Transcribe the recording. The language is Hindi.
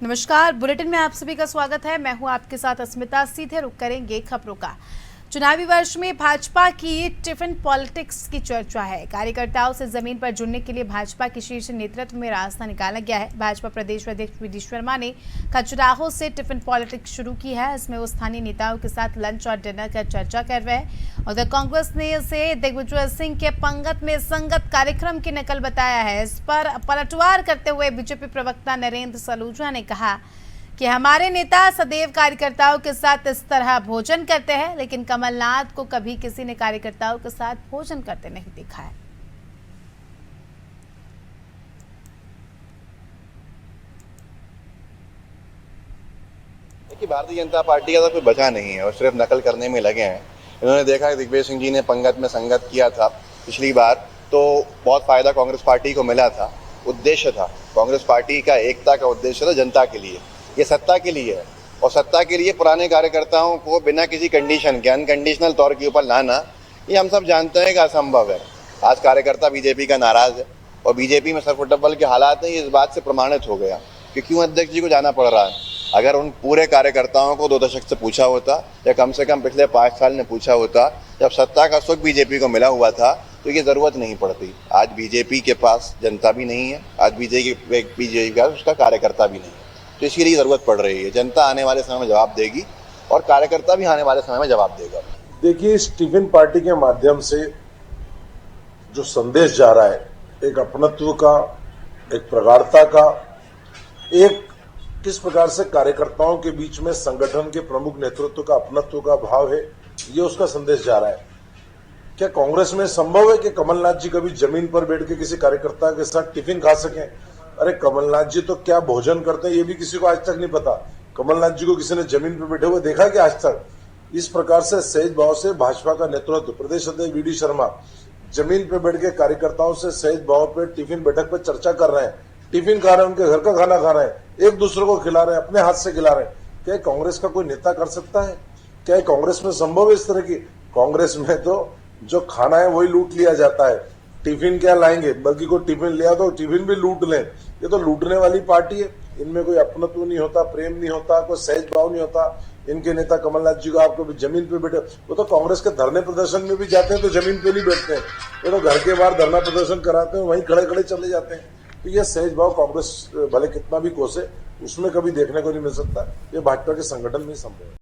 नमस्कार, बुलेटिन में आप सभी का स्वागत है। मैं हूं आपके साथ अस्मिता। सीधे रुक करेंगे खबरों का। चुनावी वर्ष में भाजपा की टिफिन पॉलिटिक्स की चर्चा है। कार्यकर्ताओं से जमीन पर जुड़ने के लिए भाजपा के शीर्ष नेतृत्व में रास्ता निकाला गया है। भाजपा प्रदेश अध्यक्ष वी डी शर्मा ने खजुराहो से टिफिन पॉलिटिक्स शुरू की है। इसमें वो स्थानीय नेताओं के साथ लंच और डिनर का चर्चा कर रहे हैं। उधर कांग्रेस ने इसे दिग्विजय सिंह के पंगत में संगत कार्यक्रम की नकल बताया है। इस पर पलटवार करते हुए बीजेपी प्रवक्ता नरेंद्र सलूजा ने कहा कि हमारे नेता सदैव कार्यकर्ताओं के साथ इस तरह भोजन करते हैं, लेकिन कमलनाथ को कभी किसी ने कार्यकर्ताओं के साथ भोजन करते नहीं देखा है। देखिए, भारतीय जनता पार्टी का तो कोई बचा नहीं है और सिर्फ नकल करने में लगे हैं। इन्होंने देखा कि दिग्विजय सिंह जी ने पंगत में संगत किया था पिछली बार, तो बहुत फायदा कांग्रेस पार्टी को मिला था। उद्देश्य था कांग्रेस पार्टी का, एकता का उद्देश्य था जनता के लिए। ये सत्ता के लिए है और सत्ता के लिए पुराने कार्यकर्ताओं को बिना किसी कंडीशन के, अनकंडीशनल तौर के ऊपर लाना, ये हम सब जानते हैं कि असंभव है। आज कार्यकर्ता बीजेपी का नाराज है और बीजेपी में सरफुटबल के हालात हैं, ये इस बात से प्रमाणित हो गया कि क्यों अध्यक्ष जी को जाना पड़ रहा है। अगर उन पूरे कार्यकर्ताओं को 2 दशक से पूछा होता या कम से कम पिछले 5 साल में पूछा होता, जब सत्ता का सुख बीजेपी को मिला हुआ था, तो ये जरूरत नहीं पड़ती। आज बीजेपी के पास जनता भी नहीं है, आज बीजेपी का उसका कार्यकर्ता भी नहीं है, तो इसके लिए जरूरत पड़ रही है। जनता आने वाले समय में जवाब देगी और कार्यकर्ता भी आने वाले समय में जवाब देगा। देखिए, इस टिफिन पार्टी के माध्यम से जो संदेश जा रहा है, एक अपनत्व का, एक प्रगाढ़ता का, एक किस प्रकार से कार्यकर्ताओं के बीच में संगठन के प्रमुख नेतृत्व का अपनत्व का भाव है, ये उसका संदेश जा रहा है। क्या कांग्रेस में संभव है कि कमलनाथ जी कभी जमीन पर बैठ के किसी कार्यकर्ता के साथ टिफिन खा सकें? अरे कमलनाथ जी तो क्या भोजन करते हैं ये भी किसी को आज तक नहीं पता। कमलनाथ जी को किसी ने जमीन पर बैठे हुए देखा कि आज तक? इस प्रकार से सहज भाव से भाजपा का नेतृत्व, प्रदेश अध्यक्ष वी डी शर्मा जमीन पर बैठ के कार्यकर्ताओं से सहज भाव पर टिफिन बैठक पर चर्चा कर रहे हैं, टिफिन खा रहे हैं, उनके घर का खाना खा रहे हैं, एक दूसरे को खिला रहे हैं, अपने हाथ से खिला रहे हैं। क्या कांग्रेस का कोई नेता कर सकता है? क्या कांग्रेस में संभव है इस तरह की? कांग्रेस में तो जो खाना है वही लूट लिया जाता है। टिफिन क्या लाएंगे, बल्कि कोई टिफिन लिया तो टिफिन भी लूट लें। ये तो लूटने वाली पार्टी है। इनमें कोई अपनत्व नहीं होता, प्रेम नहीं होता, कोई सहज भाव नहीं होता। इनके नेता कमलनाथ जी को आपको जमीन पे बैठे, वो तो कांग्रेस के धरने प्रदर्शन में भी जाते हैं तो जमीन पे नहीं बैठते हैं, वो तो घर के बाहर धरना प्रदर्शन कराते हैं, वहीं खड़े खड़े चले जाते हैं। तो ये सहज भाव कांग्रेस भले कितना भी कोसे, उसमें कभी देखने को नहीं मिल सकता। ये भाजपा के संगठन में संभव है।